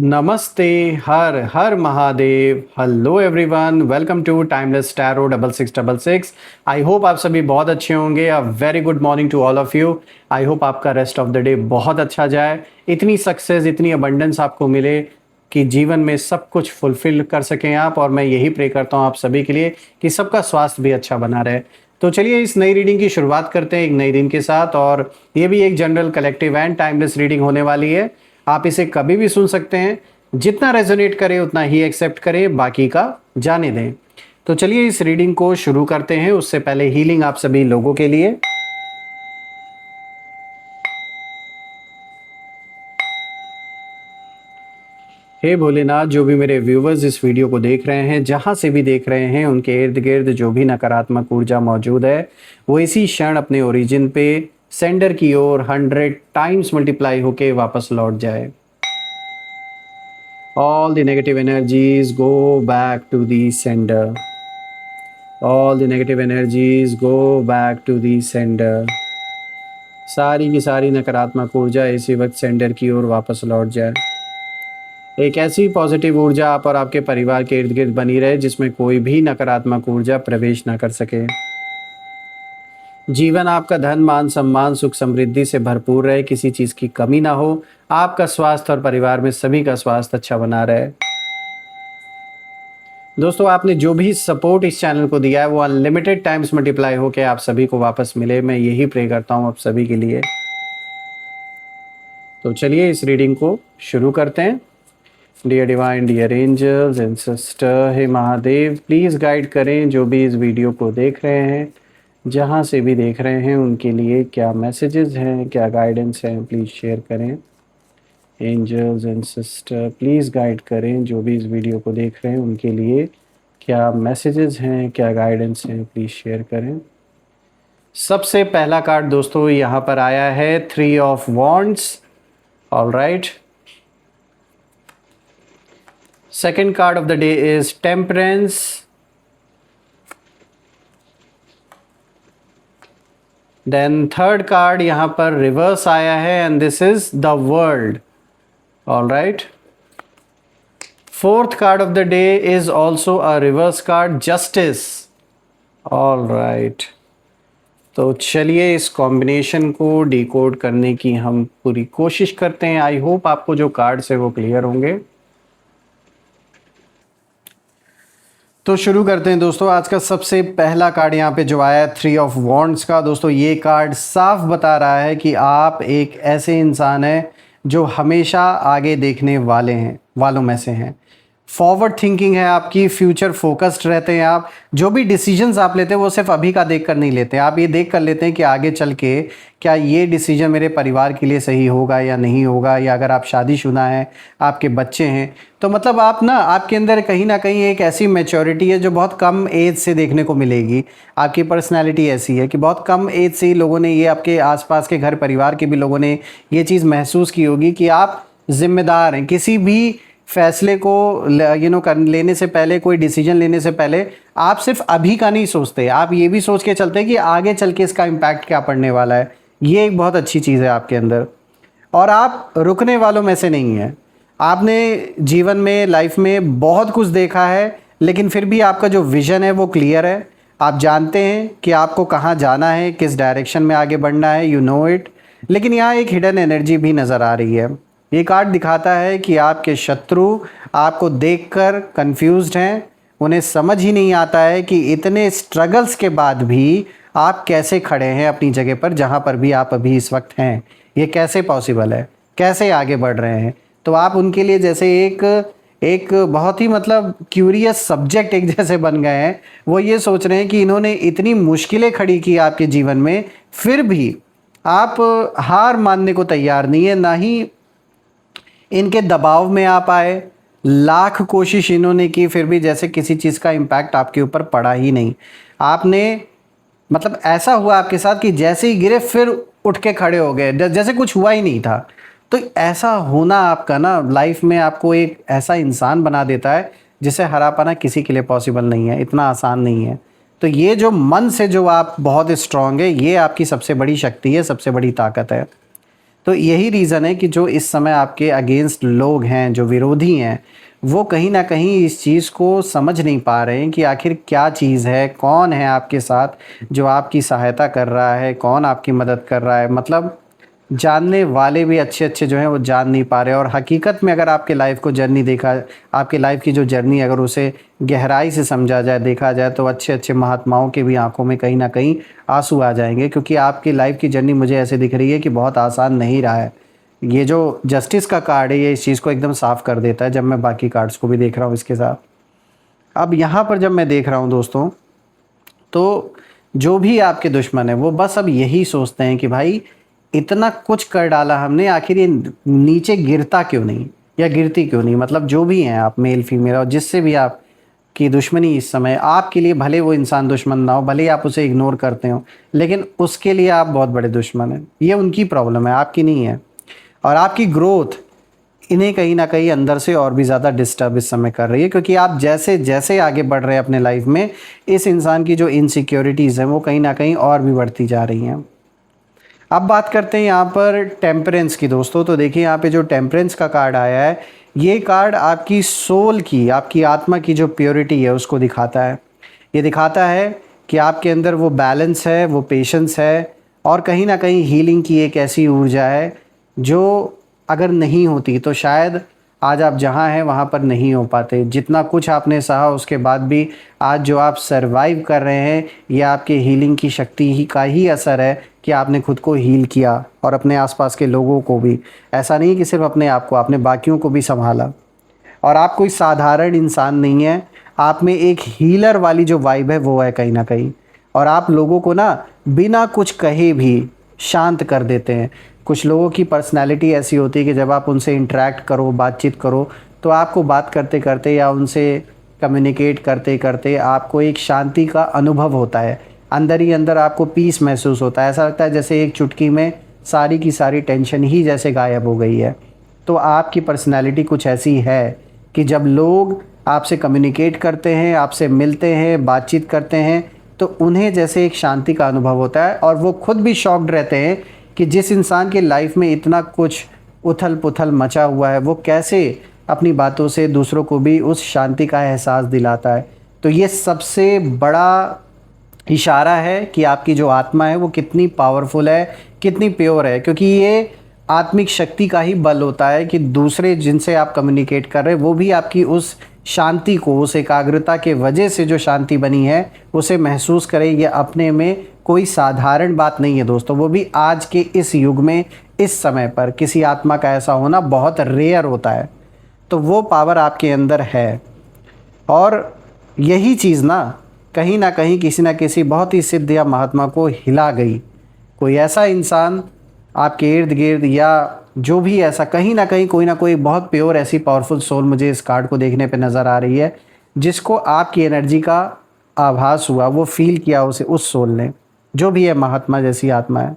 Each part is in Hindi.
नमस्ते। Har Har Mahadev. Hello everyone, welcome to timeless tarot 6666। I hope आप सभी बहुत अच्छे होंगे। A very good morning to all of you. I hope आपका रेस्ट ऑफ द डे बहुत अच्छा जाए, इतनी सक्सेस, इतनी अबंडेंस आपको मिले कि जीवन में सब कुछ फुलफिल कर सकें आप। और मैं यही प्रे करता हूँ आप सभी के लिए कि सबका स्वास्थ्य भी अच्छा बना रहे। तो चलिए इस नई रीडिंग की शुरुआत करते हैं एक नई दिन के साथ। और ये भी एक general collective and timeless reading होने वाली है। आप इसे कभी भी सुन सकते हैं, जितना रेजोनेट करे उतना ही एक्सेप्ट करें, बाकी का जाने दें। तो चलिए इस रीडिंग को शुरू करते हैं। उससे पहले हीलिंग आप सभी लोगों के लिए। हे भोलेनाथ, जो भी मेरे व्यूवर्स इस वीडियो को देख रहे हैं, जहां से भी देख रहे हैं, उनके इर्द गिर्द जो भी नकारात्मक ऊर्जा मौजूद है वो इसी क्षण अपने ओरिजिन पे सेंडर की ओर 100 टाइम्स मल्टीप्लाई होके वापस लौट जाए। All the negative energies go back to the sender. All the negative energies go back to the sender. सारी की सारी नकारात्मक ऊर्जा इसी वक्त सेंडर की ओर वापस लौट जाए। एक ऐसी पॉजिटिव ऊर्जा आप और आपके परिवार के इर्द गिर्द बनी रहे जिसमें कोई भी नकारात्मक ऊर्जा प्रवेश ना कर सके। जीवन आपका धन मान सम्मान सुख समृद्धि से भरपूर रहे, किसी चीज़ की कमी ना हो। आपका स्वास्थ्य और परिवार में सभी का स्वास्थ्य अच्छा बना रहे। दोस्तों, आपने जो भी सपोर्ट इस चैनल को दिया है वो अनलिमिटेड टाइम्स मल्टीप्लाई होकर आप सभी को वापस मिले। मैं यही प्रे करता हूँ आप सभी के लिए। तो चलिए इस रीडिंग को शुरू करते हैं। Dear divine, dear angels and sister, हे महादेव, प्लीज़ गाइड करें जो भी इस वीडियो को देख रहे हैं, जहाँ से भी देख रहे हैं, उनके लिए क्या मैसेजेस हैं, क्या गाइडेंस हैं, प्लीज़ शेयर करें। Angels and sister, please guide करें जो भी इस वीडियो को देख रहे हैं, उनके लिए क्या मैसेजेस हैं, क्या गाइडेंस हैं, प्लीज़ शेयर करें। सबसे पहला कार्ड दोस्तों यहाँ पर आया है 3 of wands. All right. Second card of the day is temperance. Then third card यहाँ पर रिवर्स आया है and this is the world. All right. Fourth card of the day is also a reverse card, justice. All right. तो चलिए इस कॉम्बिनेशन को डिकोड करने की हम पूरी कोशिश करते हैं। आई होप आपको जो कार्ड्स है वो क्लियर होंगे। तो शुरू करते हैं दोस्तों। आज का सबसे पहला कार्ड यहाँ पे जो आया है 3 ऑफ वॉन्ड्स का। दोस्तों ये कार्ड साफ बता रहा है कि आप एक ऐसे इंसान हैं जो हमेशा आगे देखने वालों में से हैं। फॉरवर्ड थिंकिंग है आपकी, फ्यूचर फोकस्ड रहते हैं आप। जो भी डिसीजंस आप लेते हैं वो सिर्फ अभी का देख कर नहीं लेते हैं। आप ये देख कर लेते हैं कि आगे चल के क्या ये डिसीजन मेरे परिवार के लिए सही होगा या नहीं होगा, या अगर आप शादीशुदा हैं, आपके बच्चे हैं, तो मतलब आप ना, आपके अंदर कहीं ना कहीं एक ऐसी मैच्योरिटी है जो बहुत कम एज से देखने को मिलेगी। आपकी पर्सनैलिटी ऐसी है कि बहुत कम एज से ही लोगों ने ये, आपके आसपास के घर परिवार के भी लोगों ने ये चीज़ महसूस की होगी कि आप जिम्मेदार हैं। किसी भी फैसले को लेने से पहले, कोई डिसीजन लेने से पहले आप सिर्फ अभी का नहीं सोचते, आप ये भी सोच के चलते हैं कि आगे चल के इसका इम्पैक्ट क्या पड़ने वाला है। ये एक बहुत अच्छी चीज़ है आपके अंदर। और आप रुकने वालों में से नहीं हैं। आपने जीवन में, लाइफ में बहुत कुछ देखा है, लेकिन फिर भी आपका जो विज़न है वो क्लियर है। आप जानते हैं कि आपको कहाँ जाना है, किस डायरेक्शन में आगे बढ़ना है, यू नो इट। लेकिन यहाँ एक हिडन एनर्जी भी नज़र आ रही है। ये कार्ड दिखाता है कि आपके शत्रु आपको देखकर कंफ्यूज्ड हैं। उन्हें समझ ही नहीं आता है कि इतने स्ट्रगल्स के बाद भी आप कैसे खड़े हैं अपनी जगह पर, जहाँ पर भी आप अभी इस वक्त हैं। ये कैसे पॉसिबल है, कैसे आगे बढ़ रहे हैं। तो आप उनके लिए जैसे एक बहुत ही मतलब क्यूरियस सब्जेक्ट एक जैसे बन गए हैं। वो ये सोच रहे हैं कि इन्होंने इतनी मुश्किलें खड़ी की आपके जीवन में, फिर भी आप हार मानने को तैयार नहीं है, ना ही इनके दबाव में आप आए। लाख कोशिश इन्होंने की, फिर भी जैसे किसी चीज़ का इम्पैक्ट आपके ऊपर पड़ा ही नहीं। आपने मतलब ऐसा हुआ आपके साथ कि जैसे ही गिरे फिर उठ के खड़े हो गए, जैसे कुछ हुआ ही नहीं था। तो ऐसा होना आपका ना लाइफ में आपको एक ऐसा इंसान बना देता है जिसे हरा पाना किसी के लिए पॉसिबल नहीं है, इतना आसान नहीं है। तो ये जो मन से जो आप बहुत स्ट्रांग है, ये आपकी सबसे बड़ी शक्ति है, सबसे बड़ी ताकत है। तो यही रीज़न है कि जो इस समय आपके अगेंस्ट लोग हैं, जो विरोधी हैं, वो कहीं न कहीं इस चीज़ को समझ नहीं पा रहे हैं कि आखिर क्या चीज़ है, कौन है आपके साथ जो आपकी सहायता कर रहा है, कौन आपकी मदद कर रहा है। मतलब जानने वाले भी अच्छे-अच्छे जो हैं वो जान नहीं पा रहे, और हकीकत में अगर आपके लाइफ़ को जर्नी देखा, आपकी लाइफ़ की जो जर्नी अगर उसे गहराई से समझा जाए, देखा जाए, तो अच्छे-अच्छे महात्माओं की भी आँखों में कहीं न कहीं आँसू आ जाएँगे, क्योंकि आपकी लाइफ़ की जर्नी मुझे ऐसे दिख रही है कि बहुत आसान नहीं रहा है। ये जो जस्टिस का कार्ड है, ये इस चीज़ को एकदम साफ़ कर देता है, जब मैं बाकी कार्ड्स को भी देख रहा हूँ इसके साथ। अब यहाँ पर जब मैं देख रहा हूँ दोस्तों, तो जो भी आपके दुश्मन हैं वो बस अब यही सोचते हैं कि भाई इतना कुछ कर डाला हमने, आखिर ये नीचे गिरता क्यों नहीं या गिरती क्यों नहीं। मतलब जो भी हैं आप, मेल फीमेल, और जिससे भी आपकी दुश्मनी इस समय आपके लिए, भले वो इंसान दुश्मन ना हो, भले ही आप उसे इग्नोर करते हो, लेकिन उसके लिए आप बहुत बड़े दुश्मन हैं। ये उनकी प्रॉब्लम है, आपकी नहीं है। और आपकी ग्रोथ इन्हें कहीं न कहीं अंदर से और भी ज़्यादा डिस्टर्ब इस समय कर रही है, क्योंकि आप जैसे-जैसे आगे बढ़ रहे हैं अपने लाइफ में, इस इंसान की जो इनसिक्योरिटीज़ हैं वो कहीं न कहीं और भी बढ़ती जा रही हैं। अब बात करते हैं यहाँ पर टेम्परेंस की दोस्तों। तो देखिए यहाँ पे जो टेम्परेंस का कार्ड आया है, ये कार्ड आपकी सोल की, आपकी आत्मा की जो प्योरिटी है उसको दिखाता है। ये दिखाता है कि आपके अंदर वो बैलेंस है, वो पेशेंस है, और कहीं न कहीं हीलिंग की एक ऐसी ऊर्जा है जो अगर नहीं होती तो शायद आज आप जहाँ हैं वहाँ पर नहीं हो पाते। जितना कुछ आपने सहा उसके बाद भी आज जो आप सर्वाइव कर रहे हैं, ये आपके हीलिंग की शक्ति ही का ही असर है कि आपने खुद को हील किया और अपने आसपास के लोगों को भी। ऐसा नहीं कि सिर्फ अपने आप को, आपने बाकियों को भी संभाला। और आप कोई साधारण इंसान नहीं है, आप में एक हीलर वाली जो वाइब है वो है कहीं न कहीं। और आप लोगों को ना बिना कुछ कहे भी शांत कर देते हैं। कुछ लोगों की पर्सनैलिटी ऐसी होती है कि जब आप उनसे इंटरैक्ट करो, बातचीत करो, तो आपको बात करते-करते या उनसे कम्युनिकेट करते-करते आपको एक शांति का अनुभव होता है। अंदर ही अंदर आपको पीस महसूस होता है। ऐसा लगता है जैसे एक चुटकी में सारी की सारी टेंशन ही जैसे गायब हो गई है। तो आपकी पर्सनैलिटी कुछ ऐसी है कि जब लोग आपसे कम्युनिकेट करते हैं, आपसे मिलते हैं, बातचीत करते हैं, तो उन्हें जैसे एक शांति का अनुभव होता है, और वो खुद भी शॉक्ड रहते हैं कि जिस इंसान के लाइफ में इतना कुछ उथल-पुथल मचा हुआ है, वो कैसे अपनी बातों से दूसरों को भी उस शांति का एहसास दिलाता है। तो ये सबसे बड़ा इशारा है कि आपकी जो आत्मा है वो कितनी पावरफुल है, कितनी प्योर है, क्योंकि ये आत्मिक शक्ति का ही बल होता है कि दूसरे जिनसे आप कम्युनिकेट कर रहे हैं वो भी आपकी उस शांति को, उस एकाग्रता के वजह से जो शांति बनी है उसे महसूस करें। ये अपने में कोई साधारण बात नहीं है दोस्तों। वो भी आज के इस युग में, इस समय पर किसी आत्मा का ऐसा होना बहुत रेयर होता है। तो वो पावर आपके अंदर है, और यही चीज़ ना कहीं किसी न किसी बहुत ही सिद्ध या महात्मा को हिला गई। कोई ऐसा इंसान आपके इर्द गिर्द, या जो भी ऐसा, कहीं ना कहीं कोई ना कोई बहुत प्योर ऐसी पावरफुल सोल मुझे इस कार्ड को देखने पे नज़र आ रही है, जिसको आपकी एनर्जी का आभास हुआ, वो फील किया उसे उस सोल ने, जो भी है महात्मा जैसी आत्मा है,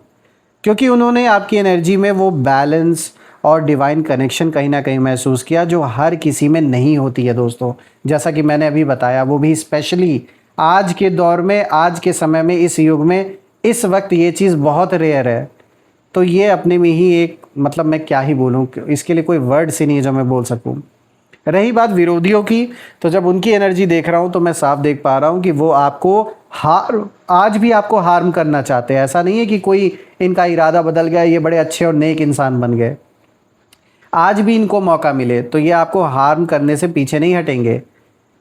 क्योंकि उन्होंने आपकी एनर्जी में वो बैलेंस और डिवाइन कनेक्शन कहीं ना कहीं महसूस किया, जो हर किसी में नहीं होती है दोस्तों। जैसा कि मैंने अभी बताया, वो भी स्पेशली आज के दौर में, आज के समय में, इस युग में, इस वक्त ये चीज़ बहुत रेयर है। तो ये अपने में ही एक, मतलब मैं क्या ही बोलूँ, इसके लिए कोई वर्ड्स ही नहीं है जो मैं बोल सकूँ। रही बात विरोधियों की, तो जब उनकी एनर्जी देख रहा हूँ तो मैं साफ देख पा रहा हूँ कि वो आपको आज भी आपको हार्म करना चाहते हैं। ऐसा नहीं है कि कोई इनका इरादा बदल गया, ये बड़े अच्छे और नेक इंसान बन गए। आज भी इनको मौका मिले तो ये आपको हार्म करने से पीछे नहीं हटेंगे,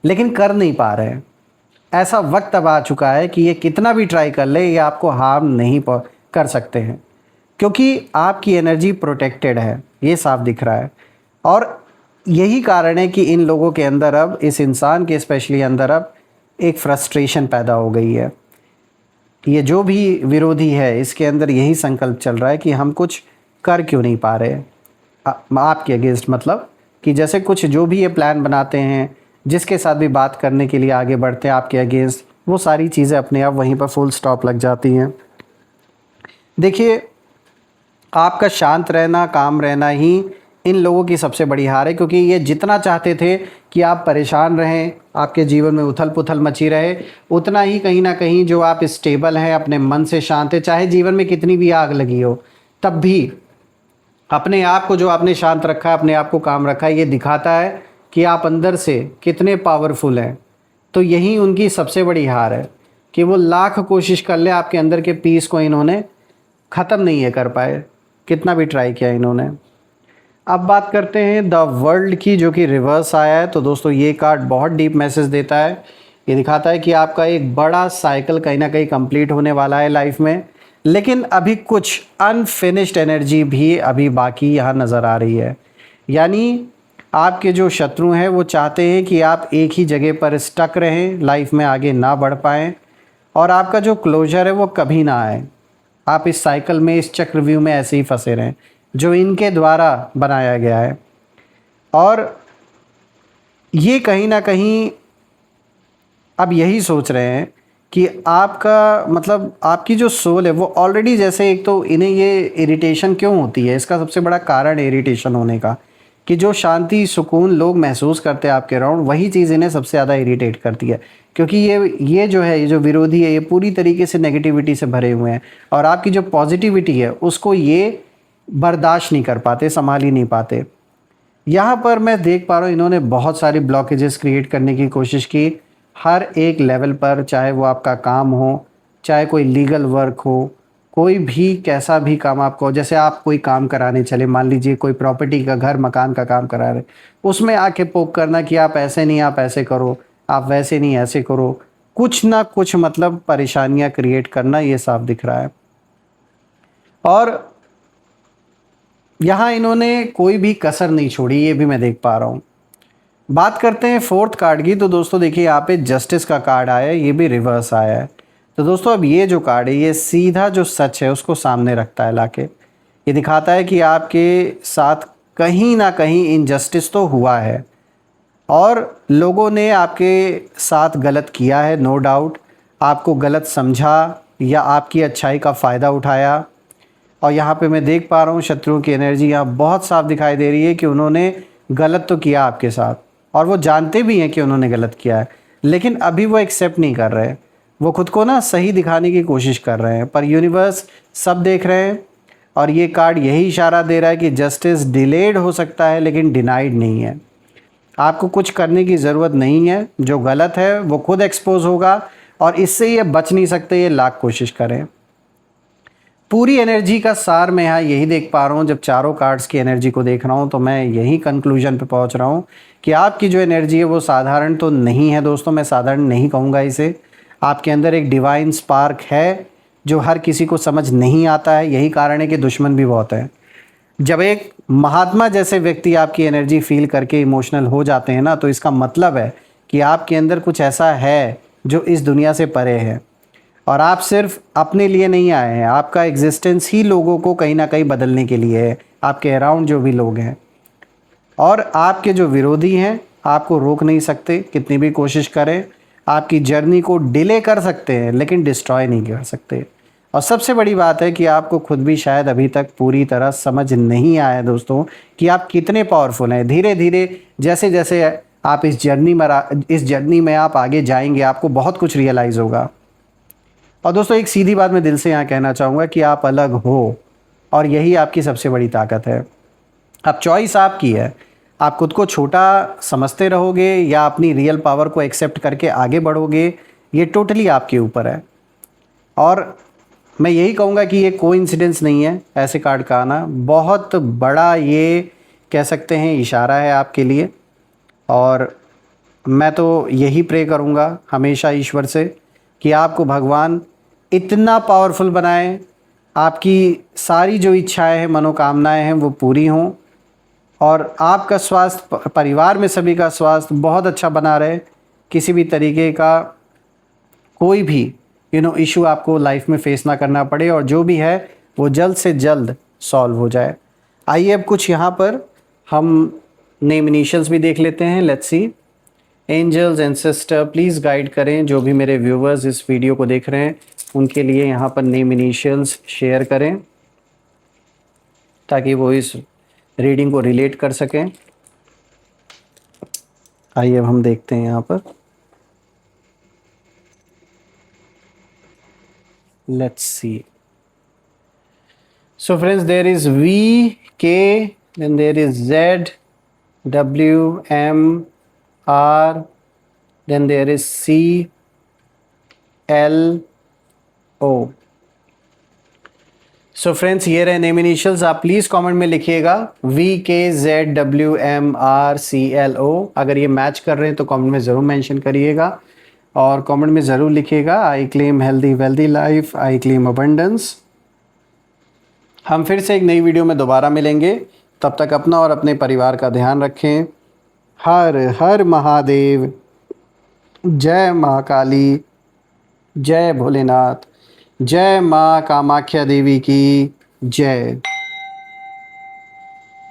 लेकिन कर नहीं पा रहे हैं। ऐसा वक्त अब आ चुका है कि ये कितना भी ट्राई कर ले, ये आपको हार्म नहीं कर सकते हैं, क्योंकि आपकी एनर्जी प्रोटेक्टेड है, ये साफ दिख रहा है। और यही कारण है कि इन लोगों के अंदर अब, इस इंसान के स्पेशली अंदर अब एक फ्रस्ट्रेशन पैदा हो गई है। ये जो भी विरोधी है इसके अंदर यही संकल्प चल रहा है कि हम कुछ कर क्यों नहीं पा रहे आपके अगेंस्ट। मतलब कि जैसे कुछ जो भी ये प्लान बनाते हैं, जिसके साथ भी बात करने के लिए आगे बढ़ते हैं आपके अगेंस्ट, वो सारी चीज़ें अपने आप वहीं पर फुल स्टॉप लग जाती हैं। देखिए, आपका शांत रहना, काम रहना ही इन लोगों की सबसे बड़ी हार है, क्योंकि ये जितना चाहते थे कि आप परेशान रहें, आपके जीवन में उथल पुथल मची रहे, उतना ही कहीं ना कहीं जो आप स्टेबल हैं, अपने मन से शांत है, चाहे जीवन में कितनी भी आग लगी हो, तब भी अपने आप को जो आपने शांत रखा है, अपने आप को काम रखा है, ये दिखाता है कि आप अंदर से कितने पावरफुल हैं। तो यही उनकी सबसे बड़ी हार है कि वो लाख कोशिश कर ले, आपके अंदर के पीस को इन्होंने ख़त्म नहीं है कर पाए, कितना भी ट्राई किया इन्होंने। अब बात करते हैं द वर्ल्ड की, जो कि रिवर्स आया है। तो दोस्तों ये कार्ड बहुत डीप मैसेज देता है। ये दिखाता है कि आपका एक बड़ा साइकिल कहीं ना कहीं कंप्लीट होने वाला है लाइफ में, लेकिन अभी कुछ अनफिनिश्ड एनर्जी भी अभी बाकी यहाँ नज़र आ रही है। यानी आपके जो शत्रु हैं वो चाहते हैं कि आप एक ही जगह पर स्टक रहें, लाइफ में आगे ना बढ़ पाएँ, और आपका जो क्लोजर है वो कभी ना आए। आप इस साइकिल में, इस चक्रव्यूह में ऐसे ही फंसे रहें जो इनके द्वारा बनाया गया है। और ये कहीं ना कहीं अब यही सोच रहे हैं कि आपका मतलब आपकी जो सोल है वो ऑलरेडी, जैसे एक तो इन्हें ये इरिटेशन क्यों होती है, इसका सबसे बड़ा कारण है इरिटेशन होने का, कि जो शांति सुकून लोग महसूस करते हैं आपके अराउंड, वही चीज़ इन्हें सबसे ज़्यादा इरिटेट करती है। क्योंकि ये जो है, ये जो विरोधी है, ये पूरी तरीके से नेगेटिविटी से भरे हुए हैं, और आपकी जो पॉजिटिविटी है उसको ये बर्दाश्त नहीं कर पाते, संभाल ही नहीं पाते। यहाँ पर मैं देख पा रहा हूँ इन्होंने बहुत सारी ब्लॉकेजेस क्रिएट करने की कोशिश की, हर एक लेवल पर, चाहे वो आपका काम हो, चाहे कोई लीगल वर्क हो, कोई भी कैसा भी काम आपको, जैसे आप कोई काम कराने चले, मान लीजिए कोई प्रॉपर्टी का, घर मकान का काम करा रहे, उसमें आके पोक करना कि आप ऐसे नहीं, आप ऐसे करो, आप वैसे नहीं, ऐसे करो, कुछ ना कुछ मतलब परेशानियां क्रिएट करना, ये साफ दिख रहा है। और यहाँ इन्होंने कोई भी कसर नहीं छोड़ी, ये भी मैं देख पा रहा हूँ। बात करते हैं फोर्थ कार्ड की। तो दोस्तों देखिए यहाँ पे जस्टिस का कार्ड आया है, ये भी रिवर्स आया है। तो दोस्तों अब ये जो कार्ड है, ये सीधा जो सच है उसको सामने रखता है लाके। ये दिखाता है कि आपके साथ कहीं ना कहीं इनजस्टिस तो हुआ है, और लोगों ने आपके साथ गलत किया है, नो डाउट। आपको गलत समझा या आपकी अच्छाई का फ़ायदा उठाया। और यहाँ पे मैं देख पा रहा हूँ शत्रुओं की एनर्जी यहाँ बहुत साफ दिखाई दे रही है कि उन्होंने गलत तो किया आपके साथ, और वो जानते भी हैं कि उन्होंने गलत किया है, लेकिन अभी वो एक्सेप्ट नहीं कर रहे। वो खुद को ना सही दिखाने की कोशिश कर रहे हैं, पर यूनिवर्स सब देख रहे हैं। और ये कार्ड यही इशारा दे रहा है कि जस्टिस डिलेड हो सकता है लेकिन डिनाइड नहीं है। आपको कुछ करने की ज़रूरत नहीं है, जो गलत है वो खुद एक्सपोज होगा, और इससे ये बच नहीं सकते, ये लाख कोशिश करें। पूरी एनर्जी का सार मैं यहाँ यही देख पा रहा हूँ। जब चारों कार्ड्स की एनर्जी को देख रहा हूँ तो मैं यही कंक्लूजन पे पहुँच रहा हूँ कि आपकी जो एनर्जी है वो साधारण तो नहीं है दोस्तों, मैं साधारण नहीं कहूँगा इसे। आपके अंदर एक डिवाइन स्पार्क है जो हर किसी को समझ नहीं आता है, यही कारण है कि दुश्मन भी बहुत है। जब एक महात्मा जैसे व्यक्ति आपकी एनर्जी फील करके इमोशनल हो जाते हैं ना, तो इसका मतलब है कि आपके अंदर कुछ ऐसा है जो इस दुनिया से परे है, और आप सिर्फ अपने लिए नहीं आए हैं। आपका एग्जिस्टेंस ही लोगों को कहीं ना कहीं बदलने के लिए है, आपके अराउंड जो भी लोग हैं। और आपके जो विरोधी हैं आपको रोक नहीं सकते, कितनी भी कोशिश करें। आपकी जर्नी को डिले कर सकते हैं लेकिन डिस्ट्रॉय नहीं कर सकते। और सबसे बड़ी बात है कि आपको खुद भी शायद अभी तक पूरी तरह समझ नहीं आया है दोस्तों कि आप कितने पावरफुल हैं। धीरे धीरे जैसे जैसे आप इस जर्नी में आप आगे जाएंगे, आपको बहुत कुछ रियलाइज़ होगा। और दोस्तों एक सीधी बात मैं दिल से यहाँ कहना चाहूँगा कि आप अलग हो, और यही आपकी सबसे बड़ी ताकत है। अब चॉइस आपकी है, आप खुद को छोटा समझते रहोगे या अपनी रियल पावर को एक्सेप्ट करके आगे बढ़ोगे, ये टोटली आपके ऊपर है। और मैं यही कहूँगा कि ये कोइंसिडेंस नहीं है ऐसे कार्ड का आना, बहुत बड़ा ये कह सकते हैं इशारा है आपके लिए। और मैं तो यही प्रे करूँगा हमेशा ईश्वर से कि आपको भगवान इतना पावरफुल बनाए, आपकी सारी जो इच्छाएं हैं, मनोकामनाएं हैं वो पूरी हों, और आपका स्वास्थ्य, परिवार में सभी का स्वास्थ्य बहुत अच्छा बना रहे। किसी भी तरीके का कोई भी इशू आपको लाइफ में फेस ना करना पड़े, और जो भी है वो जल्द से जल्द सॉल्व हो जाए। आइए अब कुछ यहाँ पर हम नेम इनिशियल्स भी देख लेते हैं। Let's see. Angels and sister please guide करें जो भी मेरे व्यूवर्स इस वीडियो को देख रहे हैं, उनके लिए यहाँ पर नेम इनिशियल्स शेयर करें ताकि वो इस रीडिंग को रिलेट कर सकें। आइए अब हम देखते हैं यहाँ पर। Let's see. So friends, there is V, K, then there is Z, W, M, R, then there is C, L, O. So friends ये रहे नेम इनिशियल्स, आप प्लीज़ कमेंट में लिखिएगा VKZWMRCLO। अगर ये मैच कर रहे हैं तो कमेंट में ज़रूर मेंशन करिएगा और कमेंट में ज़रूर लिखिएगा I claim healthy wealthy life, I claim abundance. हम फिर से एक नई वीडियो में दोबारा मिलेंगे, तब तक अपना और अपने परिवार का ध्यान रखें। हर हर महादेव, जय माँ काली, जय भोलेनाथ, जय माँ कामाख्या देवी की जय।